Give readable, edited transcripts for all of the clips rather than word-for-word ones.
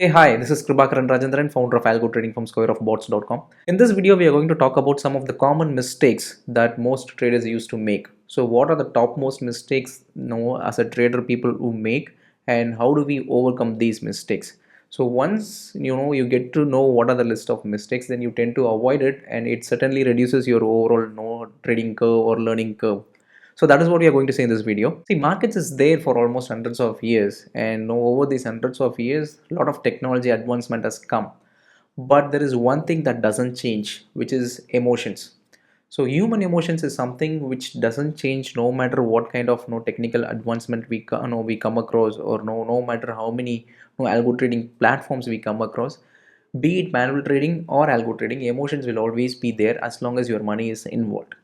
Hey, hi, this is Kirubakaran Rajendran, founder of algo trading from squareofbots.com. In this video, we are going to talk about some of the common mistakes that most traders used to make. So, what are the topmost mistakes as a trader people who make, and how do we overcome these mistakes? So, once you get to know what are the list of mistakes, then you tend to avoid it, and it certainly reduces your overall trading curve or learning curve. So that is what we are going to say in this video. See, markets is there for almost hundreds of years, and over these hundreds of years, a lot of technology advancement has come. But there is one thing that doesn't change, which is emotions. So human emotions is something which doesn't change no matter what kind of technical advancement we come across, or no matter how many algo trading platforms we come across. Be it manual trading or algo trading, emotions will always be there as long as your money is involved.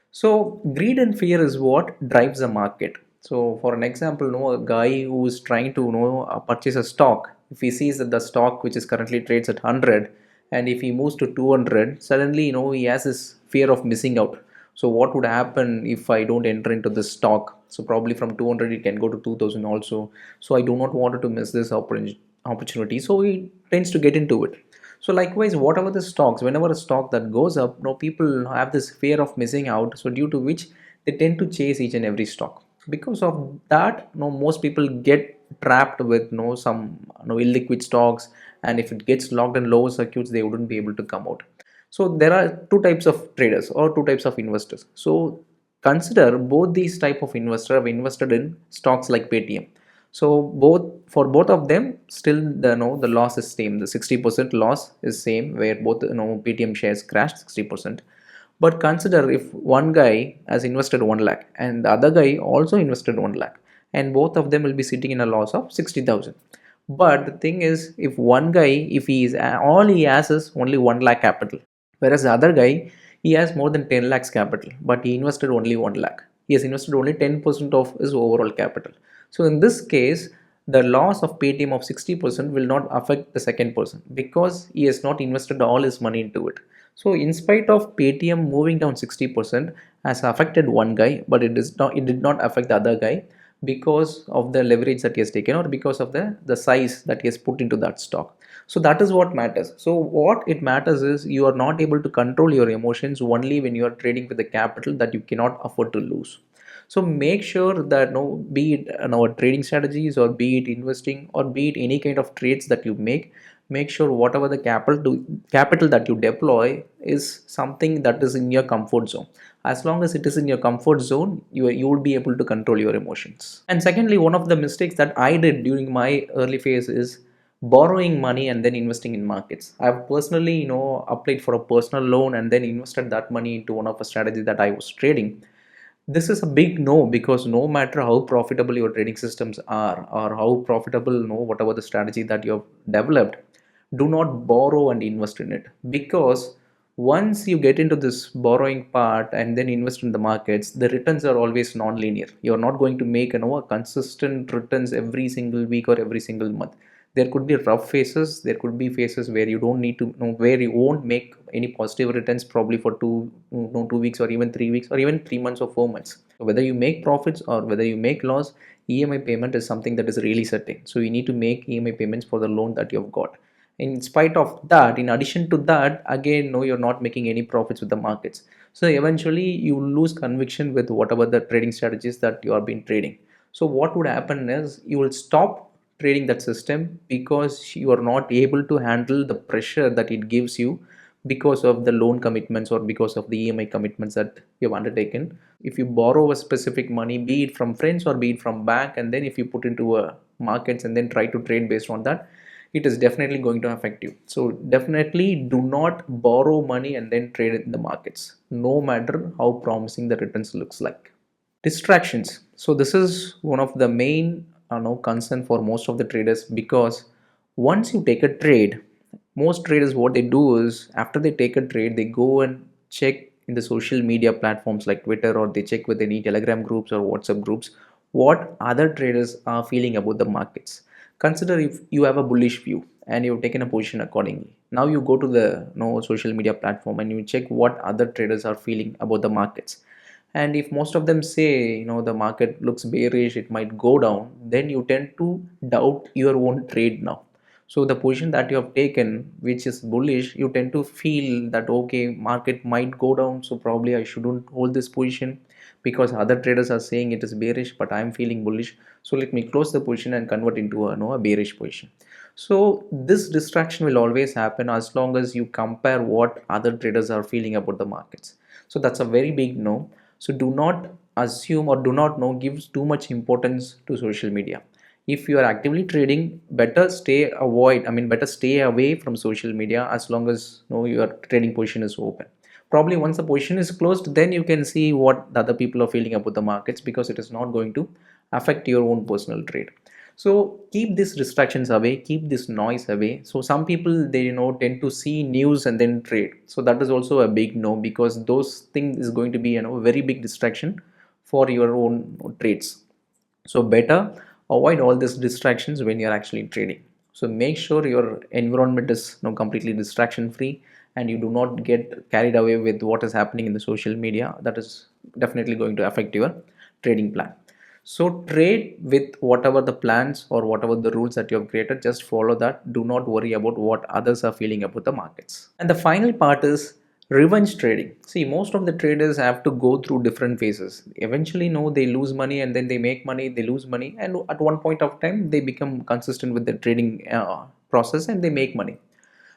So greed and fear is what drives the market. So for an example, a guy who is trying to purchase a stock, if he sees that the stock which is currently trades at 100, and if he moves to 200, suddenly he has this fear of missing out. So what would happen if I don't enter into this stock? So probably from 200 it can go to 2000 also. So I do not want to miss this opportunity. So he tends to get into it. So likewise, whatever the stocks, whenever a stock that goes up, people have this fear of missing out. So due to which they tend to chase each and every stock. Because of that, most people get trapped with some illiquid stocks, and if it gets locked in lower circuits, they wouldn't be able to come out. So there are two types of traders or two types of investors. So consider both these type of investors have invested in stocks like Paytm. So both of them still the loss is same. The 60% loss is same, where both Paytm shares crashed 60%. But consider if one guy has invested 1 lakh and the other guy also invested 1 lakh, and both of them will be sitting in a loss of 60,000. But the thing is, if one guy, if he is all he has is only 1 lakh capital, whereas the other guy, he has more than 10 lakhs capital, but he invested only 1 lakh. He has invested only 10% of his overall capital. So in this case, the loss of Paytm of 60% will not affect the second person because he has not invested all his money into it. So in spite of Paytm moving down 60% has affected one guy, but it did not affect the other guy because of the leverage that he has taken, or because of the size that he has put into that stock. So that is what matters. So what it matters is you are not able to control your emotions only when you are trading with the capital that you cannot afford to lose. So make sure that be it trading strategies, or be it investing, or be it any kind of trades that you make sure whatever the capital that you deploy is something that is in your comfort zone. As long as it is in your comfort zone, you will be able to control your emotions. And secondly, one of the mistakes that I did during my early phase is borrowing money and then investing in markets. I've personally applied for a personal loan and then invested that money into one of the strategies that I was trading. This is a big no, because no matter how profitable your trading systems are, or how profitable whatever the strategy that you have developed, do not borrow and invest in it. Because once you get into this borrowing part and then invest in the markets, the returns are always non-linear. You're not going to make a consistent returns every single week or every single month. There could be rough phases, there could be phases where you don't need to where you won't make any positive returns, probably for 2 weeks, or even 3 weeks, or even 3 months or 4 months. So whether you make profits or whether you make loss, EMI payment is something that is really certain. So you need to make EMI payments for the loan that you have got. In spite of that, in addition to that, again, no, you're not making any profits with the markets. So eventually you lose conviction with whatever the trading strategies that you have been trading. So what would happen is you will stop trading that system because you are not able to handle the pressure that it gives you because of the loan commitments, or because of the EMI commitments that you have undertaken. If you borrow a specific money, be it from friends or be it from bank, and then if you put into a markets and then try to trade based on that, it is definitely going to affect you. So definitely do not borrow money and then trade in the markets, no matter how promising the returns looks like. Distractions. So this is one of the main concern for most of the traders, because once you take a trade, most traders, what they do is after they take a trade, they go and check in the social media platforms like Twitter, or they check with any Telegram groups or WhatsApp groups what other traders are feeling about the markets. Consider if you have a bullish view and you've taken a position accordingly. Now you go to the social media platform and you check what other traders are feeling about the markets. And if most of them say the market looks bearish, it might go down, then you tend to doubt your own trade now. So the position that you have taken, which is bullish, you tend to feel that okay, market might go down, so probably I shouldn't hold this position because other traders are saying it is bearish, but I'm feeling bullish. So let me close the position and convert into a bearish position. So this distraction will always happen as long as you compare what other traders are feeling about the markets. So that's a very big no. So do not assume or do not know gives too much importance to social media. If you are actively trading, better stay away from social media as long as your trading position is open. Probably once the position is closed, then you can see what the other people are feeling about the markets, because it is not going to affect your own personal trade. So keep these distractions away, keep this noise away. So some people, they tend to see news and then trade. So that is also a big no, because those things is going to be a very big distraction for your own trades. So better avoid all these distractions when you're actually trading. So make sure your environment is completely distraction free, and you do not get carried away with what is happening in the social media. That is definitely going to affect your trading plan. So trade with whatever the plans or whatever the rules that you have created, just follow that. Do not worry about what others are feeling about the markets. And the final part is revenge trading. See, most of the traders have to go through different phases. Eventually, no, they lose money and then they make money, they lose money, and at one point of time, they become consistent with the trading process and they make money.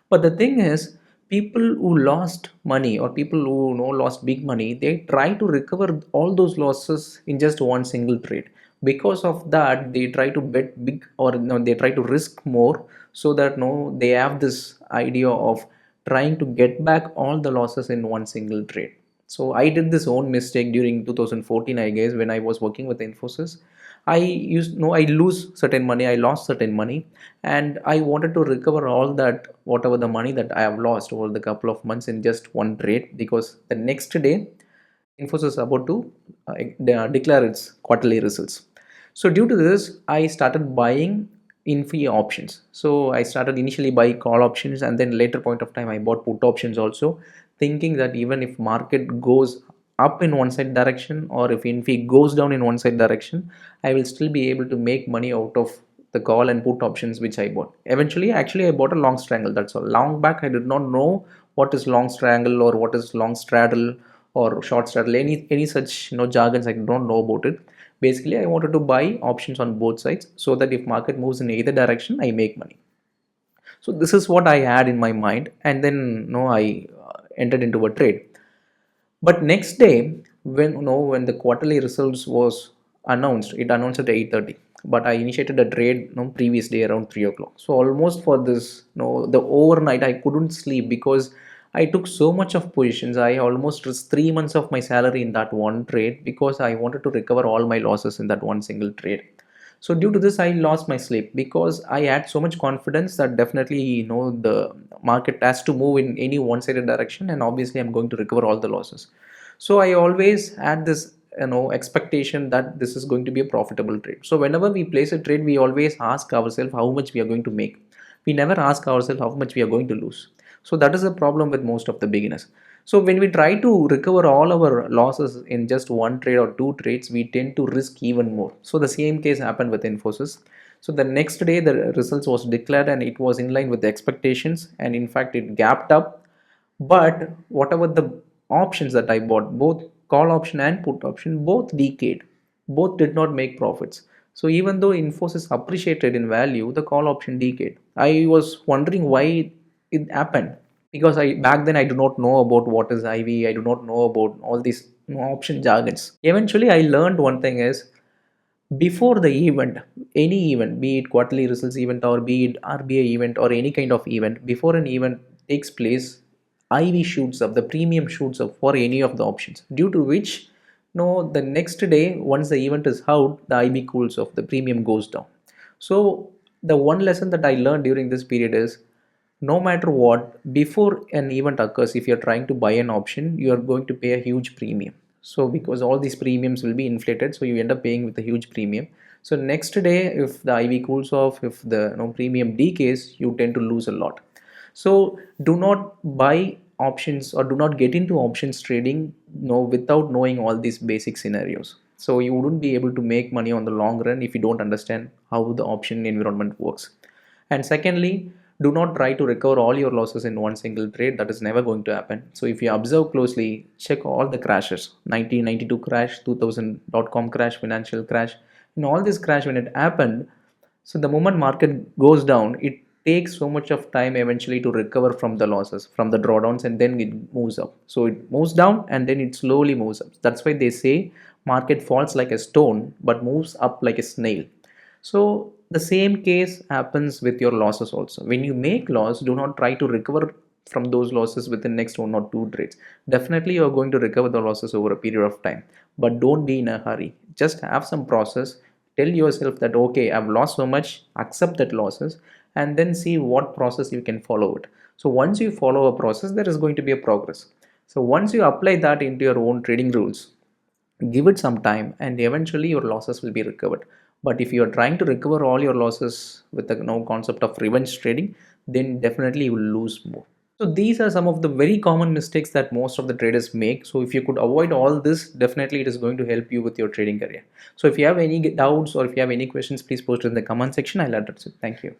But the thing is, people who lost money or people who lost big money, they try to recover all those losses in just one single trade. Because of that, they try to bet big, or they try to risk more, so that they have this idea of trying to get back all the losses in one single trade. So I did this own mistake during 2014, I guess, when I was working with Infosys. I used no I lose certain money, I lost certain money, and I wanted to recover all that, whatever the money that I have lost over the couple of months in just one trade, because the next day Infosys is about to declare its quarterly results. So due to this, I started buying infy options. So I started initially buy call options, and then later point of time I bought put options also, thinking that even if market goes up in one side direction, or if infy goes down in one side direction, I will still be able to make money out of the call and put options which I bought. Eventually, actually, I bought a long strangle. That's all. Long back, I did not know what is long strangle or what is long straddle or short straddle. Any such jargons, I don't know about it. Basically, I wanted to buy options on both sides, so that if market moves in either direction, I make money. So this is what I had in my mind, and then I entered into a trade. But next day, when the quarterly results was announced, it announced at 8:30. But I initiated a trade previous day around 3 o'clock. So almost for this, the overnight I couldn't sleep, because I took so much of positions. I almost risked 3 months of my salary in that one trade, because I wanted to recover all my losses in that one single trade. So due to this, I lost my sleep, because I had so much confidence that definitely the market has to move in any one-sided direction, and obviously I'm going to recover all the losses. So I always had this expectation that this is going to be a profitable trade. So whenever we place a trade, we always ask ourselves how much we are going to make. We never ask ourselves how much we are going to lose. So that is a problem with most of the beginners. So when we try to recover all our losses in just one trade or two trades, we tend to risk even more. So the same case happened with Infosys. So the next day the results was declared, and it was in line with the expectations, and in fact it gapped up. But whatever the options that I bought, both call option and put option, both decayed. Both did not make profits. So even though Infosys appreciated in value, the call option decayed. I was wondering why it happened, because I back then I do not know about what is IV, I do not know about all these option jargons. Eventually I learned one thing is, before the event, any event, be it quarterly results event or be it RBI event or any kind of event, before an event takes place, IV shoots up, the premium shoots up for any of the options, due to which no, the next day once the event is out, the IB cools off, the premium goes down. So the one lesson that I learned during this period is, no matter what, before an event occurs, if you're trying to buy an option, you are going to pay a huge premium. So because all these premiums will be inflated, so you end up paying with a huge premium. So next day, if the IV cools off, if the premium decays, you tend to lose a lot. So do not buy options or do not get into options trading without knowing all these basic scenarios. So you wouldn't be able to make money on the long run if you don't understand how the option environment works. And secondly, do not try to recover all your losses in one single trade. That is never going to happen. So if you observe closely, check all the crashes: 1992 crash, 2000.com crash, financial crash. In all this crash, when it happened, so the moment market goes down, it takes so much of time eventually to recover from the losses, from the drawdowns, and then it moves up. So it moves down and then it slowly moves up. That's why they say market falls like a stone but moves up like a snail. So the same case happens with your losses also. When you make loss, do not try to recover from those losses within next one or two trades. Definitely you are going to recover the losses over a period of time, but don't be in a hurry. Just have some process. Tell yourself that okay, I've lost so much, accept that losses, and then see what process you can follow it. So once you follow a process, there is going to be a progress. So once you apply that into your own trading rules, give it some time and eventually your losses will be recovered. But if you are trying to recover all your losses with the no concept of revenge trading, then definitely you will lose more. So these are some of the very common mistakes that most of the traders make. So if you could avoid all this, definitely it is going to help you with your trading career. So if you have any doubts or if you have any questions, please post it in the comment section. I'll address it. Thank you.